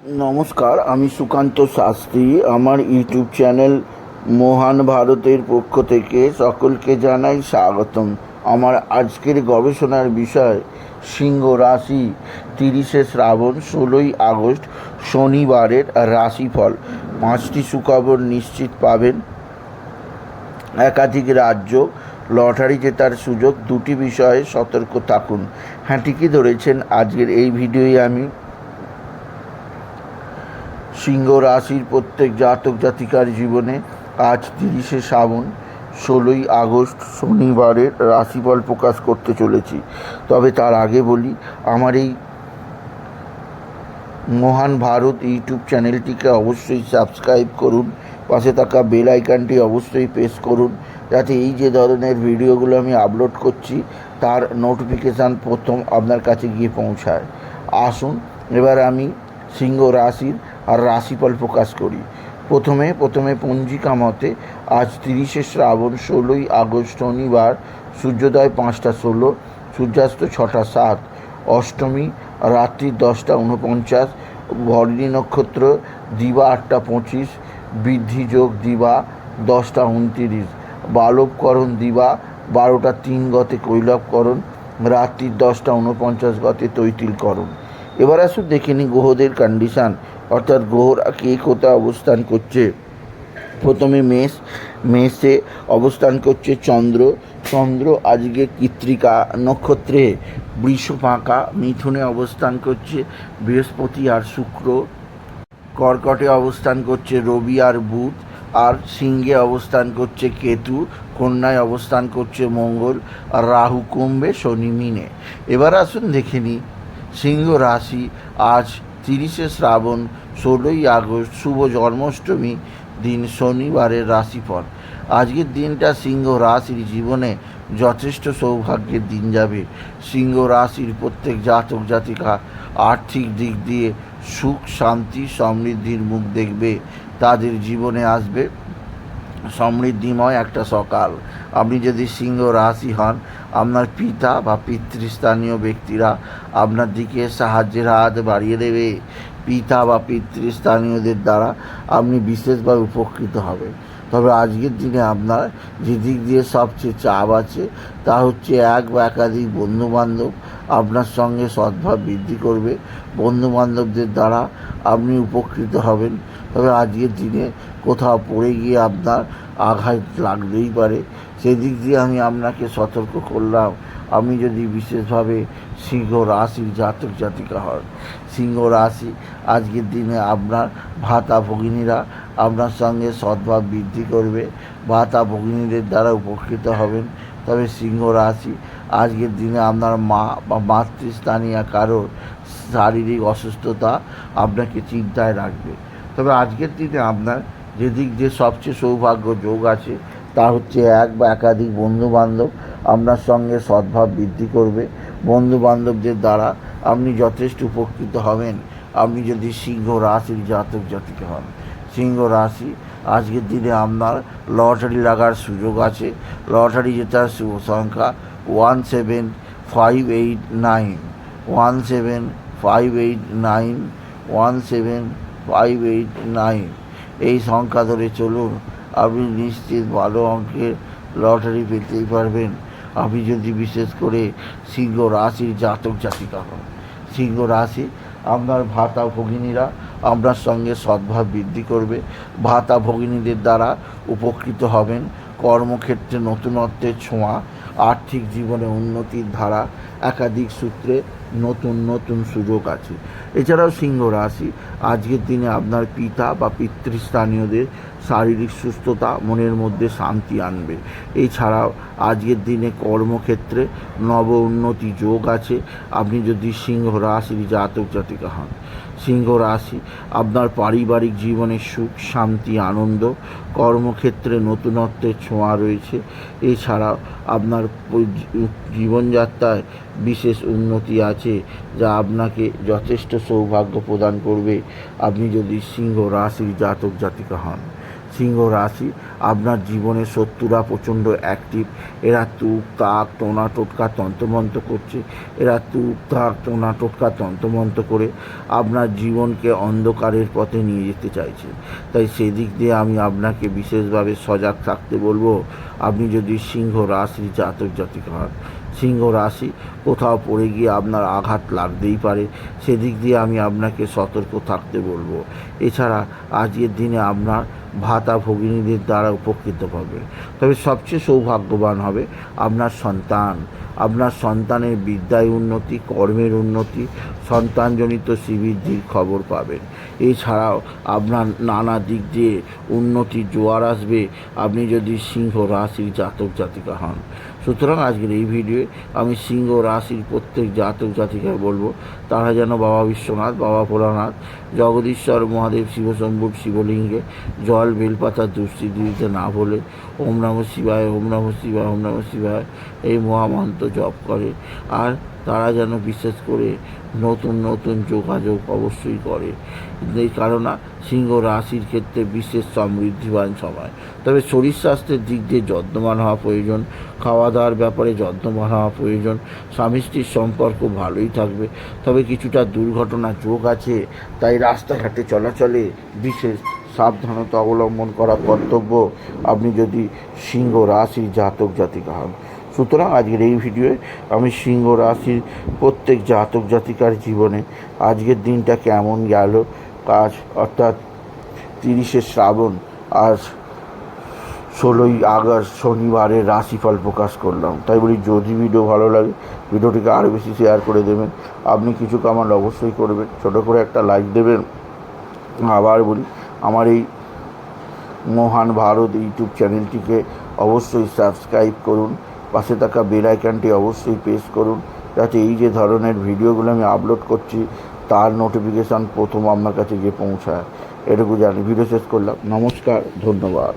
নমস্কার, আমি সুকান্ত শাস্ত্রী। আমার ইউটিউব চ্যানেল মহান ভারতের পক্ষ থেকে সকলকে জানাই স্বাগতম। আমার আজকের গবেষণার বিষয় সিংহ রাশি 30শে শ্রাবণ 16ই আগস্ট শনিবারের রাশিফল। 5টি সুখবর নিশ্চিত পাবেন। একাধিক রাজ্য, লটারি জেতার সুযোগ, 2টি বিষয়ে সতর্ক থাকুন। হ্যাঁ, ঠিকই ধরেছেন। আজকের এই ভিডিওয়ে আমি সিংহ রাশির প্রত্যেক জাতক জাতিকার জীবনে আজ 30শে শ্রাবণ 16ই আগস্ট শনিবারের রাশিফল প্রকাশ করতে চলেছি। তবে তার আগে বলি, আমার এই মহান ভারত ইউটিউব চ্যানেলটিকে অবশ্যই সাবস্ক্রাইব করুন। পাশে থাকা বেল আইকনটি অবশ্যই প্রেস করুন, যাতে এই যে ধরনের ভিডিওগুলো আমি আপলোড করছি তার নোটিফিকেশান প্রথম আপনার কাছে গিয়ে পৌঁছায়। আসুন এবার আমি সিংহ রাশির আর রাশিফল প্রকাশ করি। প্রথমে পঞ্জিকা মতে আজ 30শে শ্রাবণ 16ই আগস্ট শনিবার, সূর্যোদয় 5টা 16, সূর্যাস্ত 6টা 7, অষ্টমী রাত্রি 10টা 49, ভরণী নক্ষত্র দিবা 8টা 25, বৃদ্ধি যোগ দিবা 10টা 29, বালবকরণ দিবা 12টা 3 গতে কৈলবকরণ, রাত্রি 10টা 49 গতে তৈতিলকরণ। এবার আসুন দেখে নিই গ্রহদের কন্ডিশান, অর্থাৎ গ্রহরা কে কোথায় অবস্থান করছে। প্রথমে মেষে অবস্থান করছে চন্দ্র আজকে কৃত্তিকা নক্ষত্রে। বৃষ ফাঁকা। মিথুনে অবস্থান করছে বৃহস্পতি আর শুক্র। কর্কটে অবস্থান করছে রবি আর বুধ। আর সিংহে অবস্থান করছে কেতু। কন্যায় অবস্থান করছে মঙ্গল। আর রাহু কুম্ভে, শনি মীনে। এবার আসুন দেখে নিই সিংহ রাশি আজ 30শে শ্রাবণ 16ই আগস্ট শুভ জন্মাষ্টমী দিন শনিবারের রাশিফল। আজকের দিনটা সিংহ রাশির জীবনে যথেষ্ট সৌভাগ্যের দিন যাবে। সিংহ রাশির প্রত্যেক জাতক জাতিকা আর্থিক দিক দিয়ে সুখ, শান্তি, সমৃদ্ধির মুখ দেখবে। তাদের জীবনে আসবে সমৃদ্ধিময় একটা সকাল। আপনি যদি সিংহ রাশি হন, আপনার পিতা বা পিতৃস্থানীয় ব্যক্তিরা আপনার দিকে সাহায্যের হাত বাড়িয়ে দেবে। পিতা বা পিতৃস্থানীয়দের দ্বারা আপনি বিশেষভাবে উপকৃত হবেন। তবে আজকের দিনে আপনার যে দিক দিয়ে সবচেয়ে চাপ আছে তা হচ্ছে এক বা একাধিক বন্ধুবান্ধব আপনার সঙ্গে সদ্ভাব বৃদ্ধি করবে। বন্ধুবান্ধবদের দ্বারা আপনি উপকৃত হবেন। তবে আজকের দিনে কোথাও পড়ে গিয়ে আপনার আঘাত লাগতেই পারে, সেদিক দিয়ে আমি আপনাকে সতর্ক করলাম। আপনি যদি বিশেষভাবে সিংহ রাশির জাতক জাতিকা হন, সিংহ রাশি আজকের দিনে আপনার ভাতা ভগিনীরা আপনার সঙ্গে সদ্ভাব বৃদ্ধি করবে। ভাতা ভগিনীদের দ্বারা উপকৃত হবেন। তবে সিংহ রাশি আজকের দিনে আপনার মা বা মাতৃস্থানীয় কারোর শারীরিক অসুস্থতা আপনাকে চিন্তায় রাখবে। তবে আজকের দিনে আপনার যেদিক দিয়ে সবচেয়ে সৌভাগ্য যোগ আছে তা হচ্ছে এক বা একাধিক বন্ধুবান্ধব আপনার সঙ্গে সদ্ভাব বৃদ্ধি করবে। বন্ধুবান্ধবদের দ্বারা আপনি যথেষ্ট উপকৃত হবেন আপনি যদি সিংহ রাশির জাতক জাতিকা হন। সিংহ রাশি আজকের দিনে আপনার লটারি লাগার সুযোগ আছে। লটারি জেতার শুভ সংখ্যা 17589, 17589, 17589। এই সংখ্যা ধরে চলুন, আপনি নিশ্চিত ভালো অঙ্কের লটারি পেতেই পারবেন। আপনি যদি বিশেষ করে সিংহ রাশির জাতক জাতিকা হন। সিংহ রাশি আপনার ভাতা ভগিনীরা আপনার সঙ্গে সদ্ভাব বৃদ্ধি করবে। ভাতা ভগিনীদের দ্বারা উপকৃত হবেন। কর্মক্ষেত্রে নতুনত্বের ছোঁয়া, আর্থিক জীবনে উন্নতির ধারা, একাধিক সূত্রে নতুন সুযোগ আছে। এছাড়াও সিংহ রাশি আজকের দিনে আপনার পিতা বা পিতৃস্থানীয়দের শারীরিক সুস্থতা মনের মধ্যে শান্তি আনবে। এছাড়াও আজকের দিনে কর্মক্ষেত্রে নব উন্নতি যোগ আছে আপনি যদি সিংহ রাশির জাতক জাতিকা হন। সিংহ রাশি আপনার পারিবারিক জীবনে সুখ, শান্তি, আনন্দ, কর্মক্ষেত্রে নতুনত্বের ছোঁয়া রয়েছে। এছাড়াও আপনার জীবনযাত্রায় বিশেষ উন্নতি আছে যা আপনাকে যথেষ্ট সৌভাগ্য প্রদান করবে আপনি যদি সিংহ রাশির জাতক জাতিকা হন। সিংহ রাশি, আপনার জীবনে শত্রুরা প্রচণ্ড অ্যাক্টিভ। এরা তুক তাক টোনা টোটকা তন্ত্রমন্ত্র করছে। এরা তুক তাক টোনা টোটকা তন্ত্রমন্ত্র করে আপনার জীবনকে অন্ধকারের পথে নিয়ে যেতে চাইছে। তাই সেদিক দিয়ে আমি আপনাকে বিশেষভাবে সজাগ থাকতে বলবো। আপনি যদি সিংহ রাশির জাতক জাতিকা হন, সিংহ রাশি কোথাও পড়ে গিয়ে আপনার আঘাত লাগতেই পারে, সেদিক দিয়ে আমি আপনাকে সতর্ক থাকতে বলবো। এছাড়া আজকের দিনে আপনার ভাতা ভগিনীদের দ্বারা উপকৃত হবে। তবে সবচেয়ে সৌভাগ্যবান হবে আপনার সন্তান। আপনার সন্তানের বিদ্যায় উন্নতি, কর্মের উন্নতি, সন্তানজনিত শ্রীবৃদ্ধির খবর পাবেন। এছাড়াও আপনার নানা দিক দিয়ে উন্নতির জোয়ার আসবে আপনি যদি সিংহ রাশির জাতক জাতিকা হন। সুতরাং আজকের এই ভিডিওয়ে আমি সিংহ রাশির প্রত্যেক জাতক জাতিকায় বলবো তারা যেন বাবা বিশ্বনাথ, বাবা ভোলানাথ, জগদীশ্বর মহাদেব শিবশম্ভুর শিবলিঙ্গে জল বেলপাতা দুষ্টিটি দিতে না বলে ওম নমঃ শিবায়, ওম নমঃ শিবায়, ওম নমঃ শিবায় এই মহামন্ত্র জপ করে। আর তারা যেন বিশেষ করে নতুন নতুন যোগাযোগ অবশ্যই করে, এই কারণে সিংহ রাশির ক্ষেত্রে বিশেষ সমৃদ্ধিবান সময়। তবে শরীর স্বাস্থ্যের দিক দিয়ে যত্নবান হওয়া প্রয়োজন, খাওয়া দাওয়ার ব্যাপারে যত্নবান হওয়া প্রয়োজন। স্বামী স্ত্রীর সম্পর্ক ভালোই থাকবে, তবে কিছুটা দুর্ঘটনা যোগ আছে। তাই রাস্তাঘাটে চলাচলে বিশেষ সাবধানতা অবলম্বন করা কর্তব্য আপনি যদি সিংহ রাশির জাতক জাতিকা হন। সুতরাং আজকের এই ভিডিওয়ে আমি সিংহ রাশির প্রত্যেক জাতক জাতিকার জীবনে আজকের দিনটা কেমন গেল, আজ অর্থাৎ 30শে শ্রাবণ, আজ 16ই আগস্ট শনিবারের রাশিফল প্রকাশ করলাম। তাই বলি যদি ভিডিও ভালো লাগে ভিডিওটিকে আরও বেশি শেয়ার করে দেবেন। আপনি কিছু কমেন্ট অবশ্যই করবেন, ছোটো করে একটা লাইক দেবেন। আবার বলি আমার এই মহান ভারত ইউটিউব চ্যানেলটিকে অবশ্যই সাবস্ক্রাইব করুন, পাশে থাকা বেল আইকনটি অবশ্যই প্রেস করুন, যাতে এই যে ধরনের ভিডিওগুলো আমি আপলোড করছি তার নোটিফিকেশান প্রথম আপনার কাছে গিয়ে পৌঁছায়। এটুকু জানি। ভিডিও শেষ করলাম। নমস্কার, ধন্যবাদ।